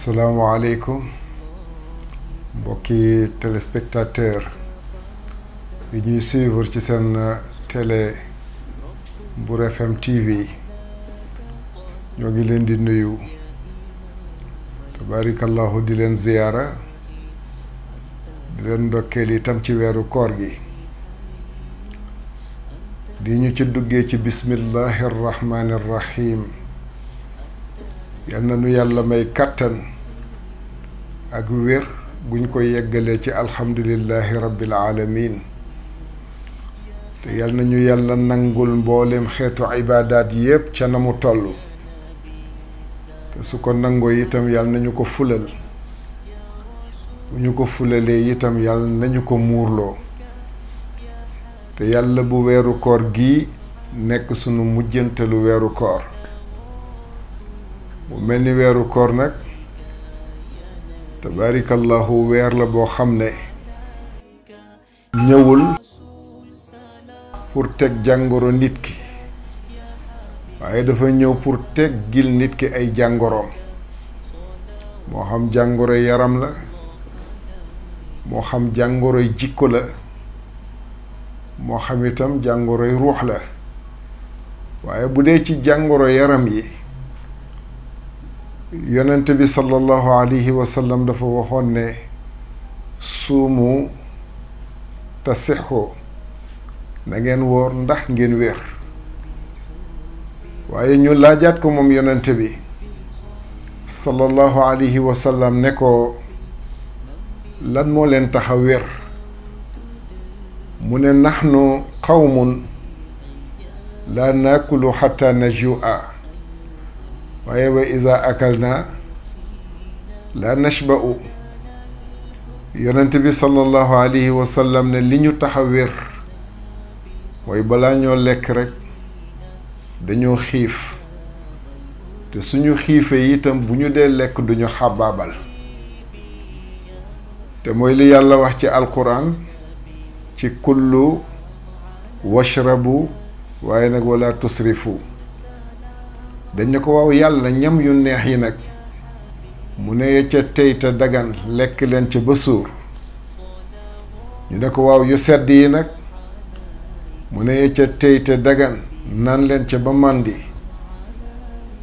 asalaamaaleykum mbokki téléspectateur yi ñuy suivre ci seen télé Mbour FM TV ñoo ngi leen di nuyu tabarakallahu di leen ziyaara di leen ndokkeel itam ci weeru koor gi di ñu ci duggee ci bismillahi rahmani rahim yal na nu yàlla may kàttan ak wér guñ ko yeggalee ci alhamdulillahi rabbil alamin te yal na ñu yàlla nangul mboolem xeetu ibaadaat yépp ca na mu toll te su ko nangoo itam yal nañu ko fulal bu ñu ko fulalee itam yal nañu ko muurloo te yàlla bu weeru koor gi nekk sunu mujjantelu weeru koor mu mel ni weeru koor nag tabaarikallahu weer la boo xam ne ñëwul pour teg jàngoro nit ki waaye dafa ñëw pour teggil nit ki ay jàngoroom moo xam jàngoro yaram la moo xam jàngoroy jikko la moo xam itam jàngoroy ruux la waaye bu dee ci jàngoro yaram yi yonent bi sallallahu alayhi wa sallam dafa waxoon ne suumu tasixu na ngeen woor ndax ngeen wér waaye ñu laajaat ko moom yonent bi sallallahu alayhi wa sallam ne ko lan moo leen tax a wér mu ne naxnu qawmun laa naakulu xatta najua waaye wa iza akalna la nashba'u yonent bi sallallahu alayhi wa sallam ne li ñu tax a wér mooy balaa ñoo lekk rek dañoo xiif te suñu xiifee itam bu ñu dee lekk duñu xabaabal te mooy li yàlla wax ci alquran ci kullu washrabu waaye nag wala tusrifu dañ ne ko waaw yàlla ñam yu neex yi nag mu ne ca tey te dagan lekk leen ca ba suur ñu ne ko waaw yu sedd yi nag mu ne ca tey te dagan naan leen ca ba màndi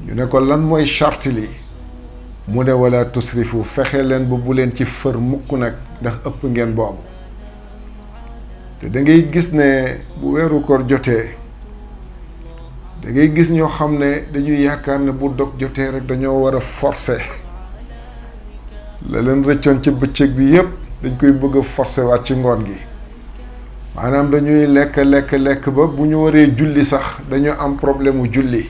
ñu ne ko lan mooy charte li mu ne wala tusrifu fexe leen ba bu leen ci fër mukk nag ndax ëpp ngeen boobu te da ngay gis ne bu weeru koor jotee da ngay gis ñoo xam ne dañuy yaakaar ne bu dog jotee rek dañoo war a forcer la leen rëccoon ci bëccëg bi yépp dañ koy bëgg a forcer waat ci ngoon gi maanaam dañuy lekk ba bu ñu waree julli sax dañu am problème mu julli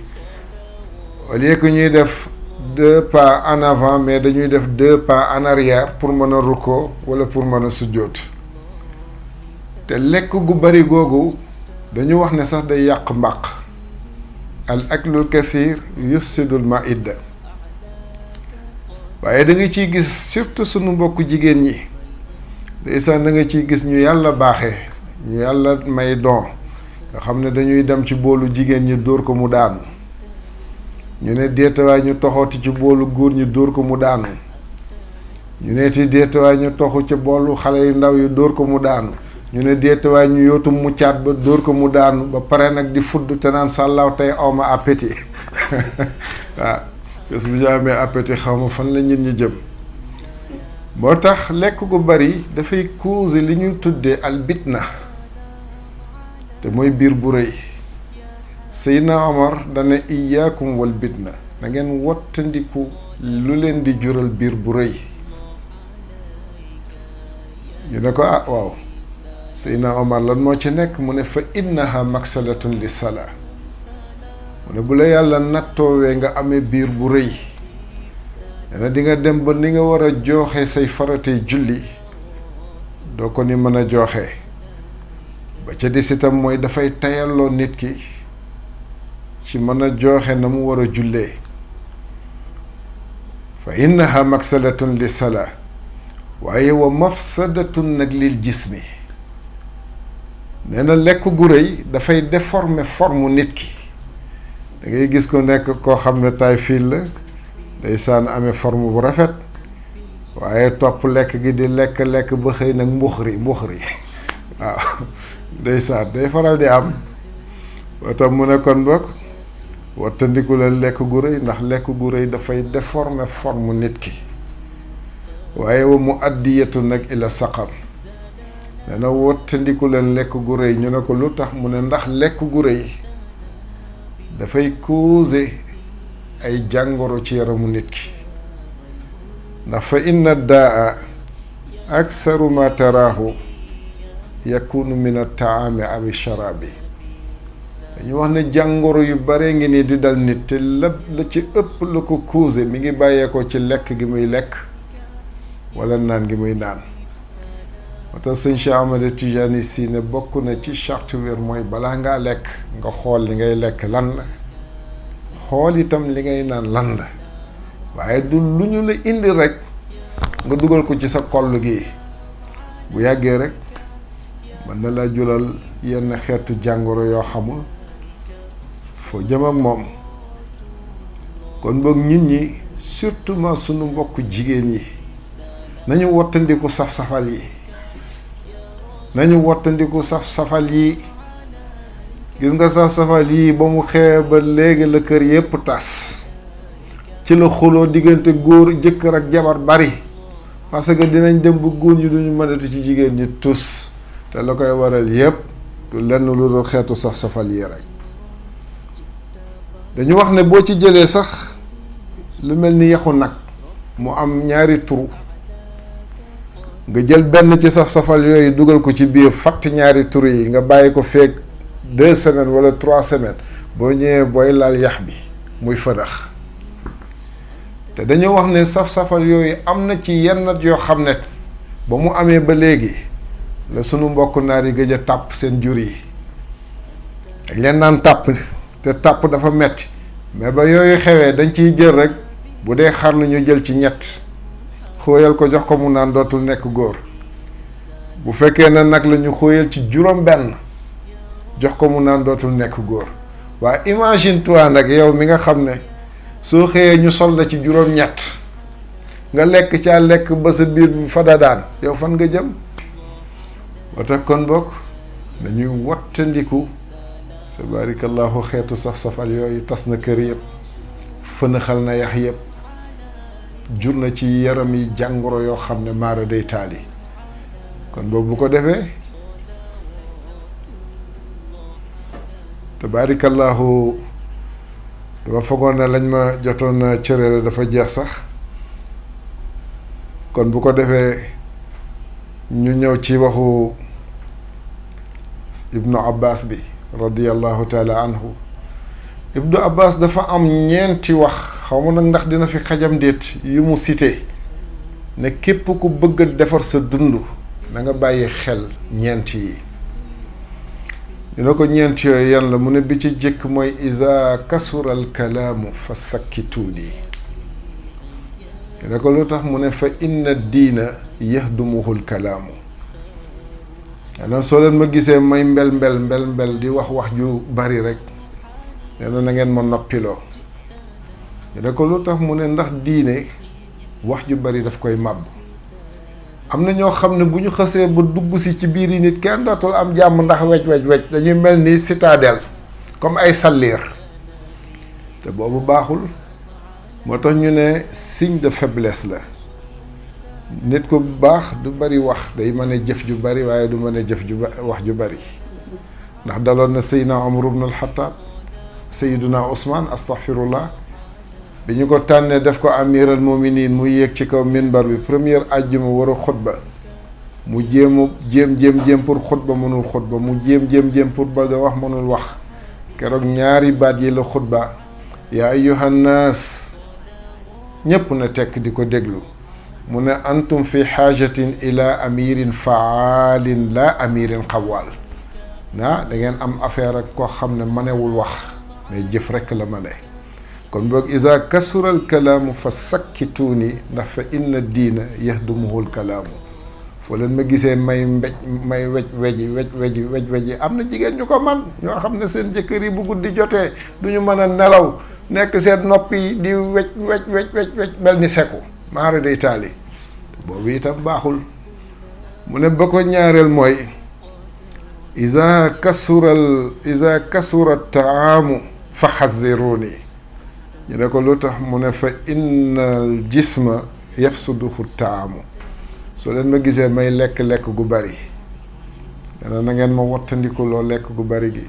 au lieu que ñuy def 2 pas en avant mais dañuy def 2 pas en arrière pour mën a rukkoo wala pour mën a sujjóot te lekk gu bari googu dañu wax ne sax day yàq mbàq al aklul kathir yufsidul maida waaye da nga ciy gis surtout sunu mbokk jigéen ñi ndeysaan da nga ciy gis ñu yàlla baaxee ñu yàlla may don nga xam ne dañuy dem ci boolu jigéen ñi dóor ko mu daanu ñu ne deetawaay ñu toxooti ci boolu góor ñi dóor ko mu daanu ñu ne ti deetawaay ñu toxu ci boolu xale yu ndaw yi dóor ko mu daanu ñu ne deetawaay ñu yootu muccaat ba dóor ko mu daanu ba pare nag di fudd te naan sàllaaw tey awma appétit waaw bés bu ñu amee appétit xaw ma fan la nit ñi jëm moo tax lekk gu bari dafay causer li ñuy tuddee albitna te mooy biir bu rëy Seydina Omar dana iyaakum wal bitna na ngeen wattandiku lu leen di jural biir bu rëy ñu ne ko ah waaw Seydina Omar lan moo ci nekk mu ne fa innaha maksalatun li salaa mu ne bu la yàlla nattoowee nga amee biir bu rëy dana di nga dem ba ni nga war a jooxe say faratey julli doo ko ni mën a jooxe ba ca des itam mooy dafay tayalloo nit ki ci mën a jooxe na mu war a jullee fa innaha maksalatun li salaa waaye wa mafsadatun nag lil jismi nee na lekk gu rëy dafay déformer forme nit ki da ngay gis ko nekk koo xam ne taille fine la ndeysaan amee forme bu rafet waaye topp lekk gi di lekk ba xëy nag mbuxri waaw ndeysaan day faral di am ba tam mu ne kon bokk wattandiku leen lekk gu rëy ndax lekk gu rëy dafay déformer forme nit ki waaye wa mu addiyatu nag ila saqam nee na wattandiku leen lekk gu rëy ñu ne ko lu tax mu ne ndax lekk gu rëy dafay causer ay jàngoro ci yaramu nit ki ndax fa inna daa aksaru ma taraahu yakunu min at-taami aw sharabi dañu wax ne jàngoro yu bare ngi nii di dal nit te la ci ëpp la ko causé mi ngi bàyyeekoo ci lekk gi muy lekk wala naan gi muy naan moo tax sëñ Cheikh Ahmed Tidiane Sy ne bokk na ci charte wér mooy balaa ngaa lekk nga xool li ngay lekk lan la xool itam li ngay naan lan la waaye du lu ñu la indi rek nga dugal ko ci sa koll gi bu yàggee rek mën na la julal yenn xeetu jàngoro yoo xamul foo jëm ak moom kon boog nit ñi surtout ma sunu mbokk jigéen yi nañu wottandiku saf-safal yi saf-safal yi gis nga saf-safal yi ba mu xewe ba léegi la kër yépp tas ci la xuloo diggante góor jëkkër ak jabar bari parce que dinañ dem bu góor ñi duñu mënati ci jigéen ñi tus te la koy waral yépp du lenn lu dul xeetu saf-safal yi rek dañu wax ne boo ci jëlee sax lu mel ni yaxu nag mu am ñaari turu nga jël benn ci saf-safal yooyu dugal ko ci biir fatt ñaari turu yi nga bàyyi ko feeg 2 semaines wala 3 semaines boo ñëwee booy laal yax bi muy fëdax te dañoo wax ne saf-safal yooyu am na ci yenn yoo xam ne ba mu amee ba léegi la sunu mbokk naar yi gëj a tàpp seen jur yi dañ leen naan tàpp te tàpp dafa metti mais ba yooyu xewee dañ ciy jël rek bu dee xar la ñu jël ci ñett xóoyal ko jox ko mu naan dootul nekk góor bu fekkee ne nag la ñu xóoyal ci juróom benn jox ko mu naan dootul nekk góor waaye imagine toi nag yow mi nga xam ne soo xëyee ñu sol la ci juróom ñett nga lekk caa lekk ba sa biir bi fadadaan yow fan nga jëm ba tax kon bokk dañuy wattandiku tabaarakallahu xeetu saf-safal yooyu tas na kër yëpp fënaxal na yax yëpp jur na ci yaram yi jàngoro yoo xam ne maara day taali kon boobu bu ko defee tabaarakallahu dama fogoon ne lañ ma jotoon cërale dafa jeex sax kon bu ko defee ñu ñëw ci waxu ibnu abbas bi radiyallahu taala anhu ibnu abbas dafa am ñeenti wax xaw ma nag ndax dina fi xajam déet yu mu cité ne képp ku bëgg a defar sa dund na nga bàyyi xel ñeent yi dina ko ñeent yooyu yan la mu ne bi ci jëkk mooy iza kasura al kalaamu fa sakkituuni dina ko lu tax mu ne fa inna diina yahdumuhu al kalaamu nee soo leen ma gisee may mbel di wax ju bari rek nee na ngeen ma noppiloo dina ko lu tax mu ne ndax diine wax ju bari daf koy màbb am na ñoo xam ne bu ñu xësee ba dugg si ci biir yi nit kenn dootul am jàmm ndax wej dañuy mel ni citadelle comme ay salliir te boobu baaxul moo tax ñu ne signe de faiblesse la nit ko baax du bari wax day mën a jëf ju bari waaye du mën a jëf wax ju bari ndax daloon na Seydina Omar ibn al-Khattab Seydina Ousmane astaghfirullah bi ñu ko tànnee def ko amiral muminin mu yéeg ci kaw minbar bi première àjjuma war a xutba mu jéem pour xutba mënul xutba mu jéem pour bëgg a wax mënul wax keroog ñaari baat yi la xutba yaa ayyuhan naas ñépp na tekk di ko déglu mu ne antum fi xaajatin ila amirin faalin la amirin xawaal da ngeen am affaire ak koo xam ne manewul wax mais jëf rekk la mane kon boog isa kasural kalaamu fa sakkituuni ndax fa inna diina yahdumuhul kalaamu foo leen ma gisee may weji am na jigéen ñu ko man ñoo xam ne seen jëkkër yi bu guddi jotee du ñu mën a nelaw nekk seen nopp yi di wecc mel ni seku maara day taali boobu itam baaxul. mu ne ba ko ñaareel mooy iza kasura taamu fa xaziruni ñu ne ko lu tax mu ne fa innal jisma yafsuduhu taamu soo leen ma gisee may lekk gu bari na ngeen ma wattandiku loo lekk gu bari gi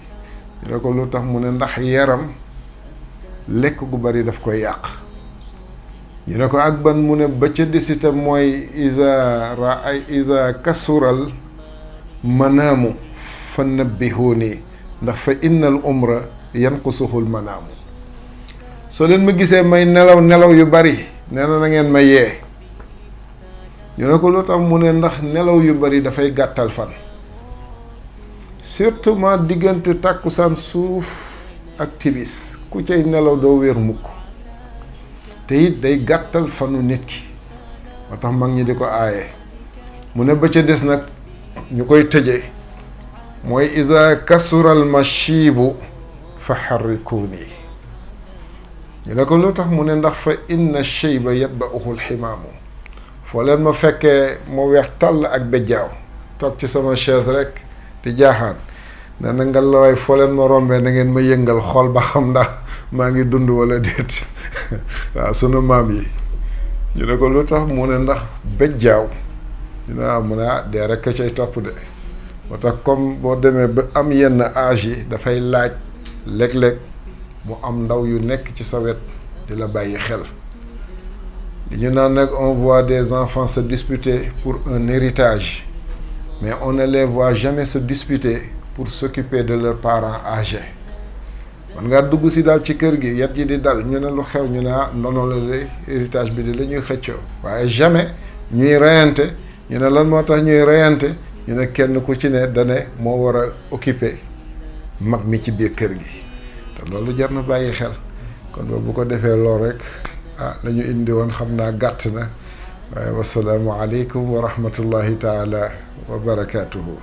ñu ne ko lu tax mu ne ndax yaram lekk gu bari daf koy yàq ñu ne ko ak ban mu ne ba ca desita mooy iza kasural manaamu fa nabbihuni ndax fa innal umra yanqusuhul manaamu soo leen ma gisee may nelaw yu bari nee na ngeen ma yee ñu ne ko lu tax mu ne ndax nelaw yu bari dafay gàttal fan surtout ma diggante tàkkusaan suuf ak tibis ku cay nelaw doo wér mukk te it day gàttal fanu nit ki moo tax mag ñi di ko aaye mu ne ba ca des nag ñu koy tëje mooy iza kasural mashibu fa harrikuni ñu ne ko lu tax mu ne ndax fa inna shayba yatba'uhu alximaamu foo leen ma fekkee ma weex tàll ak bejjaaw toog ci sama chaise rek di jaaxaan nee na nga la waay foo leen ma rombee na ngeen ma yëngal xool ba xam ndax maa ngi dund wala déet waaw sunu maam yi ñu ne ko lu tax mu ne ndax bejjaaw ñu ne mu ne dee rek a cay topp de moo tax comme boo demee ba am yenn âge yi dafay laaj léeg-léeg mu am ndaw yu nekk ci sa wet di la bàyyi xel li ñu naan nag on voit des enfants se disputer pour un héritage mais on ne les voit jamais se disputer pour s'occuper de leurs parents âgés man ngaa dugg si daal ci kër gi yat ji di dal ñu ne lu xew ñu ne ndono la de héritage bi di la ñuy xëccoo waaye jamais ñuy reyante ñu ne lan moo tax ñuy reyante ñu ne kenn ku ci ne dane moo war a occuper mag mi ci biir kër gi te loolu jar na bàyyi xel kon bu ko defee lool rek la ñu indi woon xam naa gàtt na waaye wasalaamu aleykum wa rahmatullahi taala wa barakaatuhu